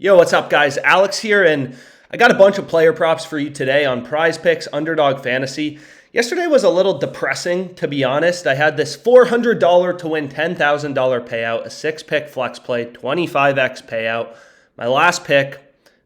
Yo, what's up, guys? Alex here, and I got a bunch of player props for you today on PrizePicks, Underdog Fantasy. Yesterday was a little depressing, to be honest. I had this $400 to win $10,000 payout, a 6-pick flex play, 25x payout. My last pick,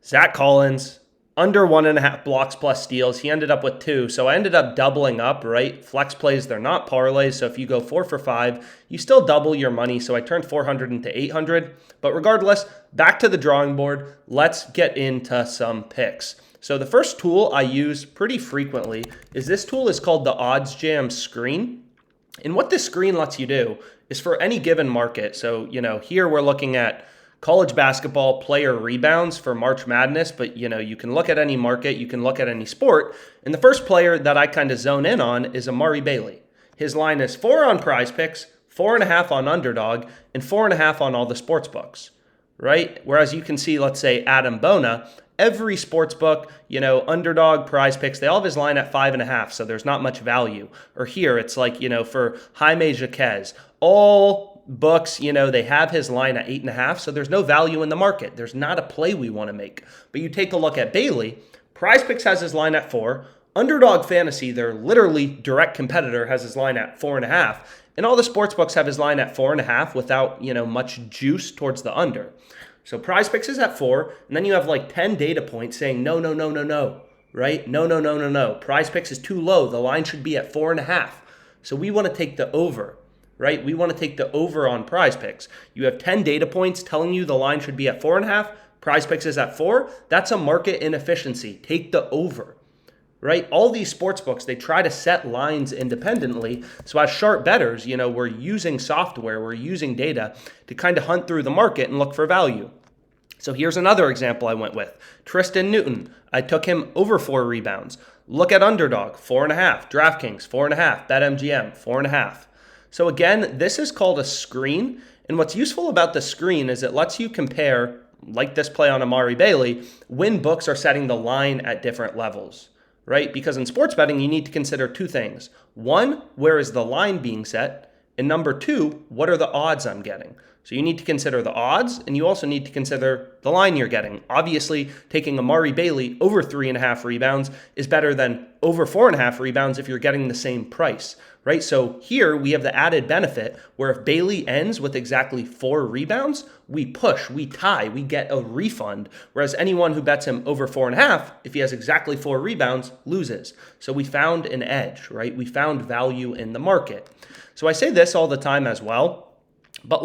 Zach Collins, under 1.5 blocks plus steals. He ended up with 2, so I ended up doubling up, right? Flex plays, they're not parlays, so if you go 4 for 5, you still double your money, so I turned 400 into 800. But regardless, back to the drawing board. Let's get into some picks. So the first tool I use pretty frequently is this tool is called the Odds Jam screen. And what this screen lets you do is for any given market. So, here we're looking at college basketball player rebounds for March Madness, but you can look at any market, you can look at any sport. And the first player that I kind of zone in on is Amari Bailey. His line is 4 on PrizePicks, 4.5 on Underdog, and 4.5 on all the sports books, right? Whereas you can see, let's say, Adam Bona, every sports book, Underdog, PrizePicks, they all have his line at 5.5, so there's not much value. Or here, it's like, for Jaime Jaquez, all books, they have his line at 8.5, so there's no value in the market. There's not a play we want to make. But you take a look at Bailey, PrizePicks has his line at 4, Underdog Fantasy, their literally direct competitor, has his line at 4.5, and all the sports books have his line at 4.5 without, much juice towards the under. So PrizePicks is at 4, and then you have like 10 data points saying no, right? No. PrizePicks is too low. The line should be at 4.5. So we want to take the over, right? We want to take the over on PrizePicks. You have 10 data points telling you the line should be at 4.5. PrizePicks is at 4. That's a market inefficiency. Take the over. Right? All these sports books, they try to set lines independently. So as sharp bettors, we're using software, we're using data to kind of hunt through the market and look for value. So here's another example I went with. Tristan Newton, I took him over 4 rebounds. Look at Underdog, 4.5. DraftKings, 4.5. BetMGM, 4.5. So again, this is called a screen. And what's useful about the screen is it lets you compare, like this play on Amari Bailey, when books are setting the line at different levels. Right? Because in sports betting, you need to consider 2 things. 1, where is the line being set? And number 2, what are the odds I'm getting? So you need to consider the odds, and you also need to consider the line you're getting. Obviously, taking Amari Bailey over 3.5 rebounds is better than over 4.5 rebounds if you're getting the same price, right? So here we have the added benefit where if Bailey ends with exactly 4 rebounds, we push, we tie, we get a refund. Whereas anyone who bets him over 4.5, if he has exactly 4 rebounds, loses. So we found an edge, right? We found value in the market. So I say this all the time as well, but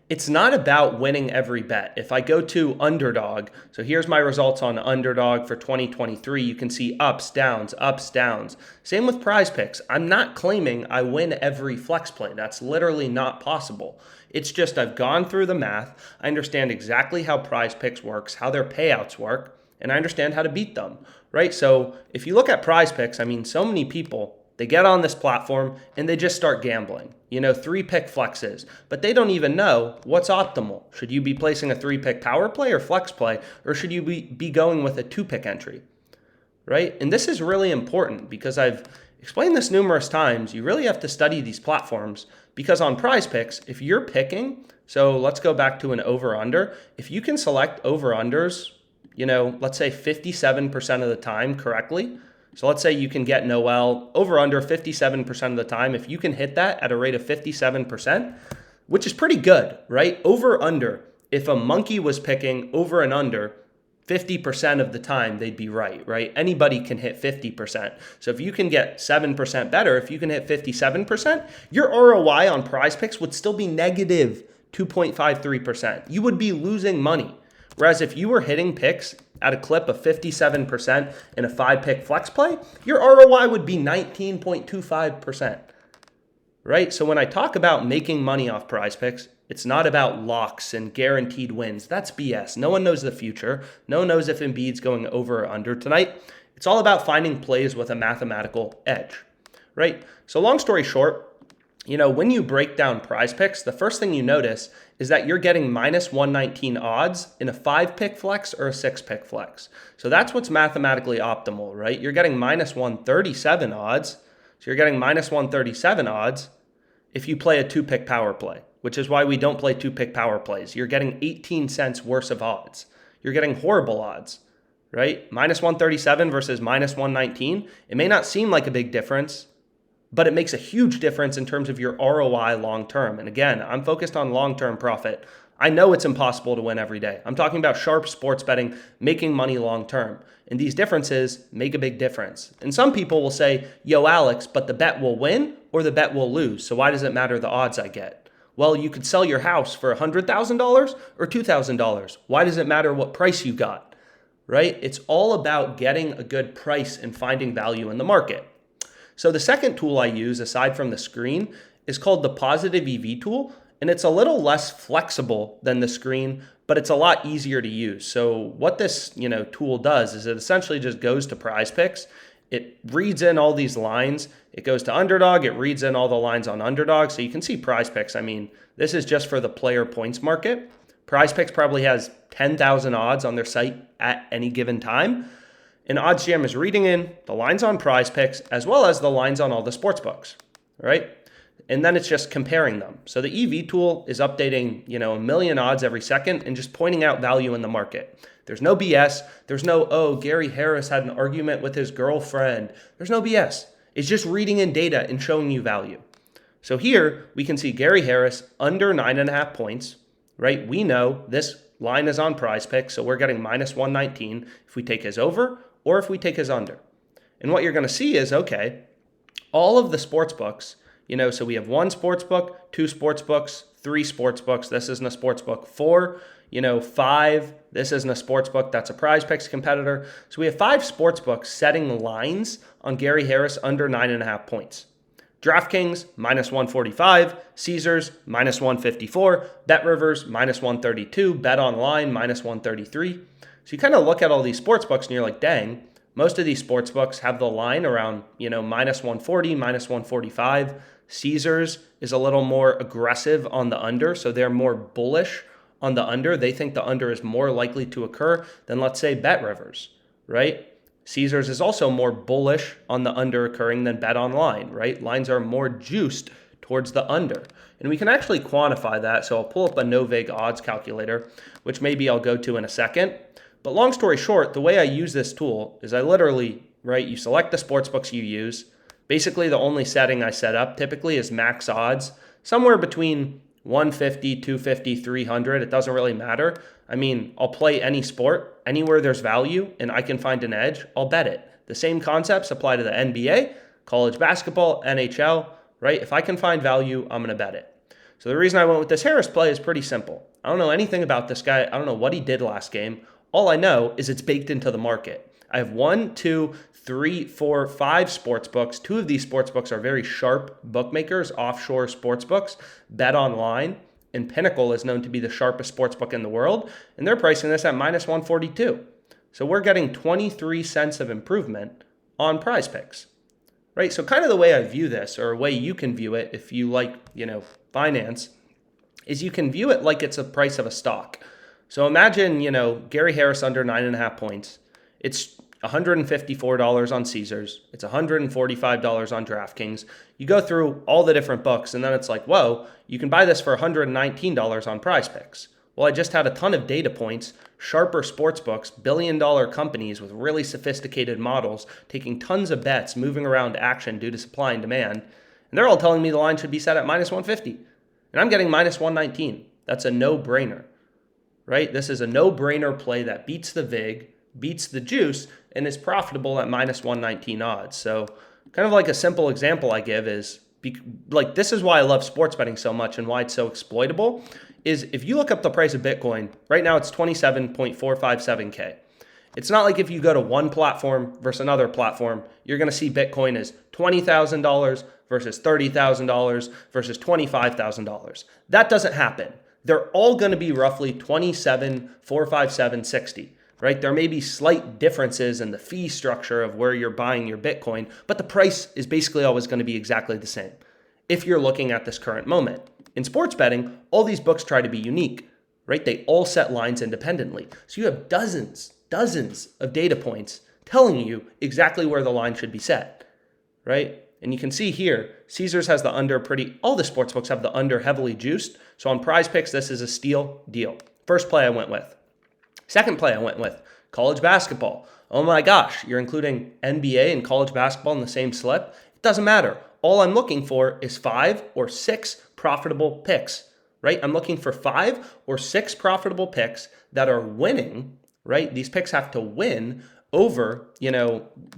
it's not about winning every bet. If I go to Underdog, so here's my results on Underdog for 2023. You can see ups, downs, ups, downs. Same with PrizePicks. I'm not claiming I win every flex play. That's literally not possible. It's just I've gone through the math. I understand exactly how PrizePicks works, how their payouts work, and I understand how to beat them, right? So if you look at PrizePicks, so many people, they get on this platform and they just start gambling. 3-pick flexes, but they don't even know what's optimal. Should you be placing a 3-pick power play or flex play, or should you be going with a 2-pick entry, right? And this is really important because I've explained this numerous times. You really have to study these platforms because on PrizePicks, if you're picking, so let's go back to an over-under. If you can select over-unders, let's say 57% of the time correctly, so let's say you can get Noel over under 57% of the time. If you can hit that at a rate of 57%, which is pretty good, right? Over under, if a monkey was picking over and under 50% of the time, they'd be right? Anybody can hit 50%. So if you can get 7% better, if you can hit 57%, your ROI on PrizePicks would still be negative 2.53%. You would be losing money. Whereas if you were hitting picks at a clip of 57% in a 5-pick flex play, your ROI would be 19.25%, right? So when I talk about making money off PrizePicks, it's not about locks and guaranteed wins. That's BS. No one knows the future. No one knows if Embiid's going over or under tonight. It's all about finding plays with a mathematical edge, right? So long story short, when you break down PrizePicks, the first thing you notice is that you're getting minus 119 odds in a 5-pick flex or a 6-pick flex. So that's what's mathematically optimal, right? You're getting minus 137 odds. So you're getting minus 137 odds if you play a 2-pick power play, which is why we don't play 2-pick power plays. You're getting 18 cents worse of odds. you're getting horrible odds, right? Minus 137 versus minus 119. It may not seem like a big difference, but it makes a huge difference in terms of your ROI long term. And again, I'm focused on long-term profit. I know it's impossible to win every day. I'm talking about sharp sports betting, making money long term. And these differences make a big difference. And some people will say, yo, Alex, but the bet will win or the bet will lose. So why does it matter the odds I get? Well, you could sell your house for $100,000 or $2,000. Why does it matter what price you got, right? It's all about getting a good price and finding value in the market. So the second tool I use, aside from the screen, is called the Positive EV tool. And it's a little less flexible than the screen, but it's a lot easier to use. So what this tool does is it essentially just goes to PrizePicks. It reads in all these lines. It goes to Underdog. It reads in all the lines on Underdog. So you can see PrizePicks. I mean, this is just for the player points market. PrizePicks probably has 10,000 odds on their site at any given time. And OddsJam is reading in the lines on PrizePicks as well as the lines on all the sports books, right? And then it's just comparing them. So the EV tool is updating, a million odds every second and just pointing out value in the market. There's no BS. There's no, oh, Gary Harris had an argument with his girlfriend. There's no BS. It's just reading in data and showing you value. So here we can see Gary Harris under 9.5 points, right? We know this line is on PrizePicks, so we're getting minus 119 if we take his over or if we take his under. And what you're going to see is, okay, all of the sports books, so we have one sports book, two sports books, three sports books. This isn't a sports book. Four, 5. This isn't a sports book. That's a PrizePicks competitor. So we have 5 sports books setting lines on Gary Harris under 9.5 points. DraftKings, minus 145. Caesars, minus 154. BetRivers, minus 132. BetOnline, minus 133. So you kind of look at all these sports books and you're like, dang, most of these sports books have the line around, minus 140, minus 145. Caesars is a little more aggressive on the under, so they're more bullish on the under. They think the under is more likely to occur than, let's say, BetRivers, right? Caesars is also more bullish on the under occurring than BetOnline, right? Lines are more juiced towards the under. And we can actually quantify that, so I'll pull up a no-vig odds calculator, which maybe I'll go to in a second. But long story short, the way I use this tool is I literally, right, you select the sports books you use. Basically, the only setting I set up typically is max odds, somewhere between 150, 250, 300. It doesn't really matter. I mean, I'll play any sport, anywhere there's value, and I can find an edge, I'll bet it. The same concepts apply to the NBA, college basketball, NHL, right? If I can find value, I'm going to bet it. So the reason I went with this Harris play is pretty simple. I don't know anything about this guy. I don't know what he did last game. All I know is it's baked into the market. I have 1, 2, 3, 4, 5 sports books. 2 of these sports books are very sharp bookmakers, offshore sports books. BetOnline and Pinnacle is known to be the sharpest sports book in the world, and they're pricing this at minus 142. So we're getting 23 cents of improvement on PrizePicks, right? So kind of the way I view this, or a way you can view it if you like, finance, is you can view it like it's a price of a stock. So imagine, Gary Harris under 9.5 points. It's $154 on Caesars. It's $145 on DraftKings. You go through all the different books, and then it's like, whoa, you can buy this for $119 on PrizePicks. Well, I just had a ton of data points, sharper sports books, billion-dollar companies with really sophisticated models, taking tons of bets, moving around action due to supply and demand, and they're all telling me the line should be set at minus 150. And I'm getting minus 119. That's a no-brainer, right? This is a no-brainer play that beats the VIG, beats the juice, and is profitable at minus 119 odds. So kind of like a simple example I give is, this is why I love sports betting so much and why it's so exploitable, is if you look up the price of Bitcoin, right now it's 27.457K. It's not like if you go to one platform versus another platform, you're going to see Bitcoin as $20,000 versus $30,000 versus $25,000. That doesn't happen. They're all going to be roughly 27,457.60, right? There may be slight differences in the fee structure of where you're buying your Bitcoin, but the price is basically always going to be exactly the same if you're looking at this current moment. In sports betting, all these books try to be unique, right? They all set lines independently. So you have dozens of data points telling you exactly where the line should be set, right? And you can see here, Caesars has the under all the sports books have the under heavily juiced. So on PrizePicks, this is a steal deal. First play I went with. Second play I went with college basketball. Oh my gosh, you're including NBA and college basketball in the same slip? It doesn't matter. All I'm looking for is 5 or 6 profitable picks, right? I'm looking for 5 or 6 profitable picks that are winning, right? These picks have to win over,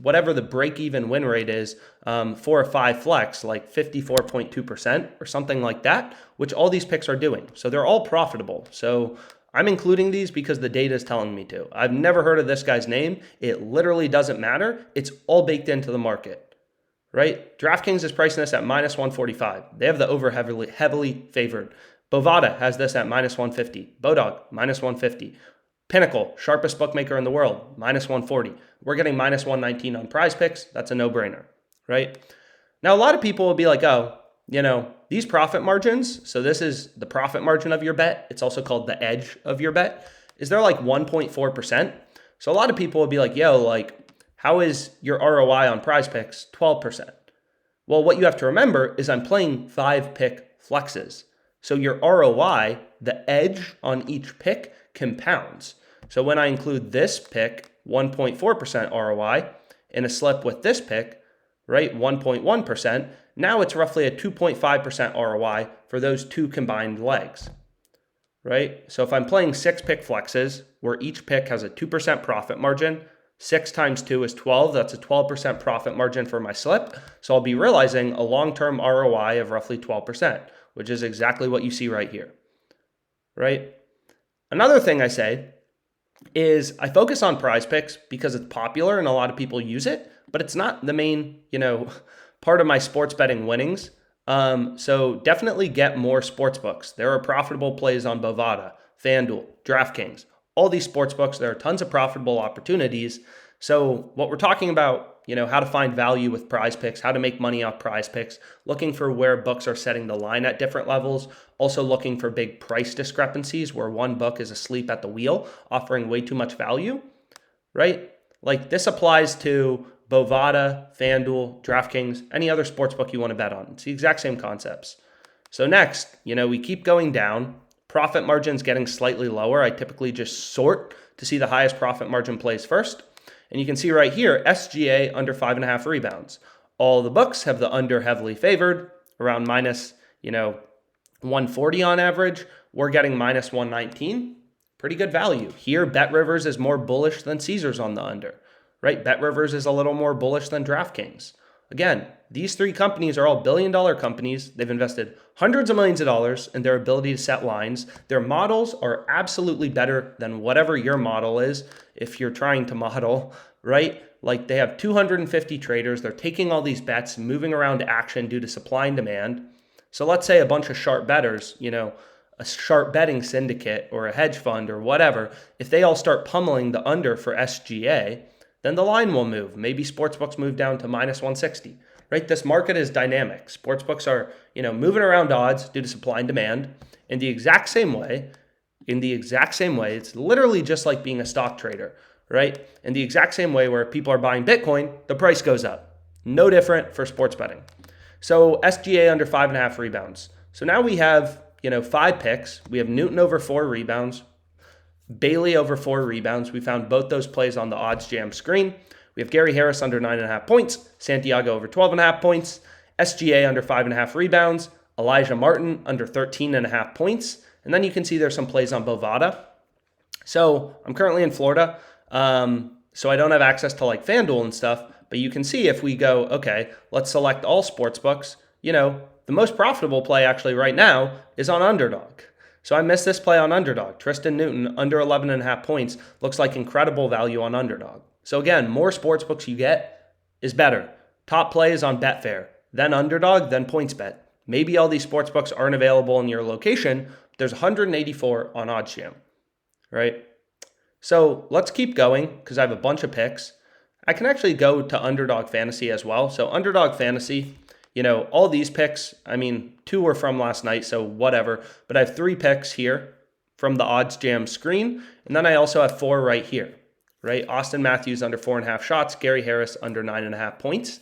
whatever the break-even win rate is, 4 or 5 flex, like 54.2% or something like that, which all these picks are doing. So they're all profitable. So I'm including these because the data is telling me to. I've never heard of this guy's name. It literally doesn't matter. It's all baked into the market, right? DraftKings is pricing this at minus 145. They have the over heavily favored. Bovada has this at minus 150. Bodog, minus 150. Pinnacle, sharpest bookmaker in the world, minus 140. We're getting minus 119 on PrizePicks. That's a no-brainer, right? Now, a lot of people will be like, oh, these profit margins, so this is the profit margin of your bet. It's also called the edge of your bet. Is there like 1.4%? So a lot of people will be like, how is your ROI on PrizePicks 12%? Well, what you have to remember is I'm playing 5-pick flexes. So your ROI, the edge on each pick, compounds. So when I include this pick, 1.4% ROI, in a slip with this pick, right, 1.1%, now it's roughly a 2.5% ROI for those 2 combined legs, right? So if I'm playing 6-pick flexes, where each pick has a 2% profit margin, 6 times 2 is 12. That's a 12% profit margin for my slip. So I'll be realizing a long-term ROI of roughly 12%, which is exactly what you see right here, right? Another thing I say is I focus on PrizePicks because it's popular and a lot of people use it, but it's not the main, part of my sports betting winnings. So definitely get more sports books. There are profitable plays on Bovada, FanDuel, DraftKings, all these sports books. There are tons of profitable opportunities. So what we're talking about, how to find value with PrizePicks, how to make money off PrizePicks, looking for where books are setting the line at different levels, also looking for big price discrepancies where one book is asleep at the wheel, offering way too much value, right? Like this applies to Bovada, FanDuel, DraftKings, any other sports book you want to bet on. It's the exact same concepts. So next, we keep going down. Profit margins getting slightly lower. I typically just sort to see the highest profit margin plays first. And you can see right here, SGA under 5.5 rebounds. All the books have the under heavily favored, around minus, 140 on average. We're getting minus 119. Pretty good value. Here, BetRivers is more bullish than Caesars on the under, right? BetRivers is a little more bullish than DraftKings. Again, these 3 companies are all billion-dollar companies. They've invested hundreds of millions of dollars in their ability to set lines. Their models are absolutely better than whatever your model is if you're trying to model, right? Like they have 250 traders. They're taking all these bets, moving around action due to supply and demand. So let's say a bunch of sharp bettors, a sharp betting syndicate or a hedge fund or whatever, if they all start pummeling the under for SGA, then the line will move. Maybe sportsbooks move down to minus 160, right? This market is dynamic. Sportsbooks are, moving around odds due to supply and demand in the exact same way. It's literally just like being a stock trader, right? In the exact same way where people are buying Bitcoin, the price goes up. No different for sports betting. So SGA under 5.5 rebounds. So now we have, 5 picks. We have Newton over 4 rebounds. Bailey over 4 rebounds. We found both those plays on the odds jam screen. We have Gary Harris under 9.5 points, Santiago over 12.5 points, SGA under 5.5 rebounds, Elijah Martin under 13.5 points. And then you can see there's some plays on Bovada. So I'm currently in Florida, so I don't have access to like FanDuel and stuff, but you can see if we go, okay, let's select all sports books, the most profitable play actually right now is on Underdog. So I missed this play on Underdog. Tristan Newton under 11.5 points looks like incredible value on Underdog. So again, more sports books you get is better. Top play is on Betfair, then Underdog, then PointsBet. Maybe all these sports books aren't available in your location. But there's 184 on OddsJam, right? So let's keep going because I have a bunch of picks. I can actually go to Underdog Fantasy as well. So Underdog Fantasy, all these picks, 2 were from last night, so whatever. But I have 3 picks here from the OddsJam screen. And then I also have 4 right here, right? Austin Matthews under 4.5 shots, Gary Harris under 9.5 points.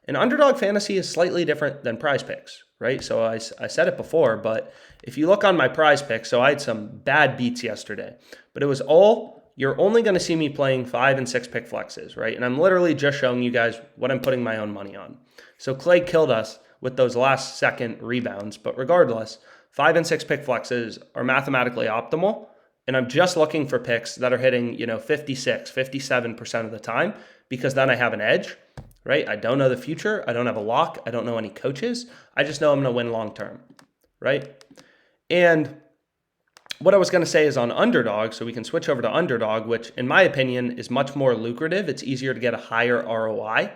And Underdog Fantasy is slightly different than PrizePicks, right? So I said it before, but if you look on my PrizePicks, so I had some bad beats yesterday, but it was all, you're only going to see me playing 5 and 6 pick flexes, right? And I'm literally just showing you guys what I'm putting my own money on. So Clay killed us with those last second rebounds, but regardless, 5 and 6 pick flexes are mathematically optimal. And I'm just looking for picks that are hitting, 56, 57% of the time, because then I have an edge, right? I don't know the future. I don't have a lock. I don't know any coaches. I just know I'm going to win long term, right? And what I was going to say is on Underdog, so we can switch over to Underdog, which in my opinion is much more lucrative. It's easier to get a higher ROI.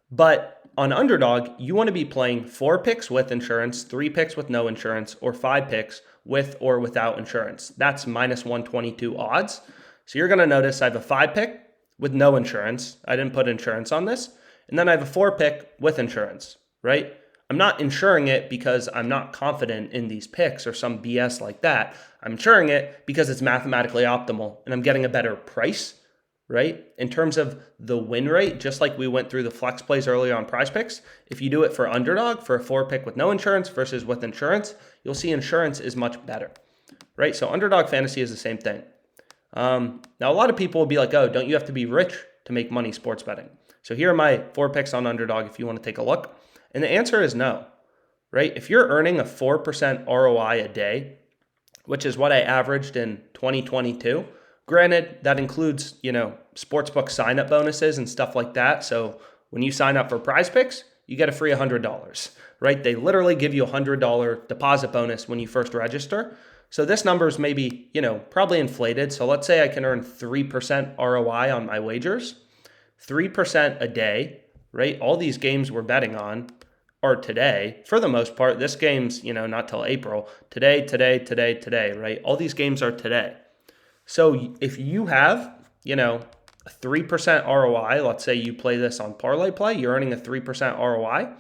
But on Underdog, you want to be playing 4 picks with insurance, 3 picks with no insurance, or 5 picks with or without insurance. That's minus 122 odds. So you're going to notice I have a 5 pick with no insurance. I didn't put insurance on this. And then I have a 4 pick with insurance, right? I'm not insuring it because I'm not confident in these picks or some BS like that. I'm insuring it because it's mathematically optimal and I'm getting a better price, right? In terms of the win rate, just like we went through the flex plays earlier on PrizePicks, if you do it for Underdog for a 4 pick with no insurance versus with insurance, you'll see insurance is much better, right? So Underdog Fantasy is the same thing. Now, a lot of people will be like, oh, don't you have to be rich to make money sports betting? So here are my 4 picks on Underdog if you want to take a look. And the answer is no, right? If you're earning a 4% ROI a day, which is what I averaged in 2022, granted, that includes, sportsbook sign-up bonuses and stuff like that. So when you sign up for PrizePicks, you get a free $100, right? They literally give you a $100 deposit bonus when you first register. So this number is maybe, probably inflated. So let's say I can earn 3% ROI on my wagers, 3% a day, right? All these games we're betting on are today. For the most part, this game's, not till April. Today, right? All these games are today. So if you have, a 3% ROI, let's say you play this on parlay play, you're earning a 3% ROI,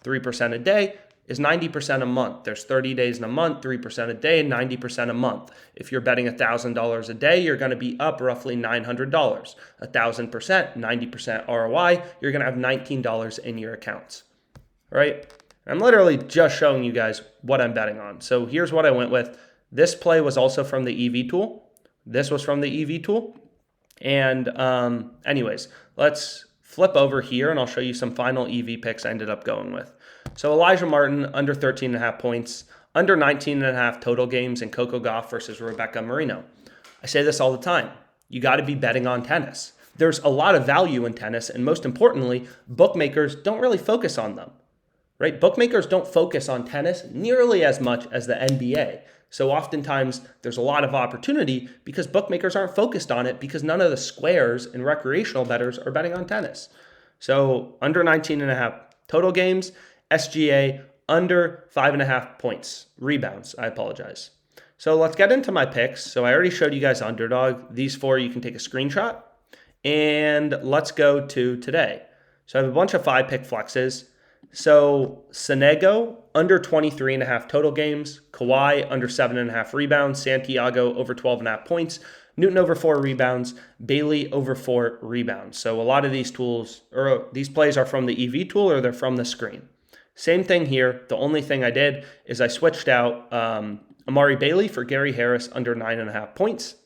3% a day is 90% a month. There's 30 days in a month, 3% a day, 90% a month. If you're betting $1,000 a day, you're going to be up roughly $900. 1,000%, 90% ROI, you're going to have $19 in your accounts, right? I'm literally just showing you guys what I'm betting on. So here's what I went with. This play was also from the EV tool. This was from the EV tool. And anyways, let's flip over here and I'll show you some final EV picks I ended up going with. So Elijah Martin, under 13.5 points, under 19.5 total games in Coco Gauff versus Rebecca Marino. I say this all the time. You got to be betting on tennis. There's a lot of value in tennis, and most importantly, bookmakers don't really focus on them, right? Bookmakers don't focus on tennis nearly as much as the NBA. So oftentimes there's a lot of opportunity because bookmakers aren't focused on it because none of the squares and recreational bettors are betting on tennis. So under 19.5 total games, SGA under 5.5 points, rebounds, I apologize. So let's get into my picks. So I already showed you guys Underdog. These 4, you can take a screenshot. And let's go to today. So I have a bunch of 5 pick flexes. So Sonego, under 23.5 total games. Kawhi, under 7.5 rebounds. Santiago, over 12.5 points. Newton, over 4 rebounds. Bailey, over 4 rebounds. So a lot of these tools, or these plays are from the EV tool or they're from the screen. Same thing here. The only thing I did is I switched out Amari Bailey for Gary Harris, under 9.5 points.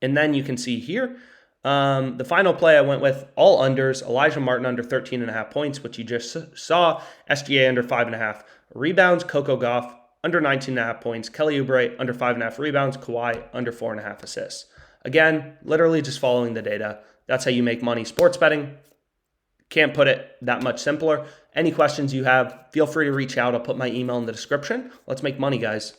And then you can see here, the final play I went with all unders. Elijah Martin under 13.5 points, which you just saw. SGA under 5.5 rebounds. Coco Gauff under 19.5 points. Kelly Oubre under 5.5 rebounds. Kawhi under 4.5 assists. Again, literally just following the data. That's how you make money sports betting. Can't put it that much simpler. Any questions you have, feel free to reach out. I'll put my email in the description. Let's make money, guys.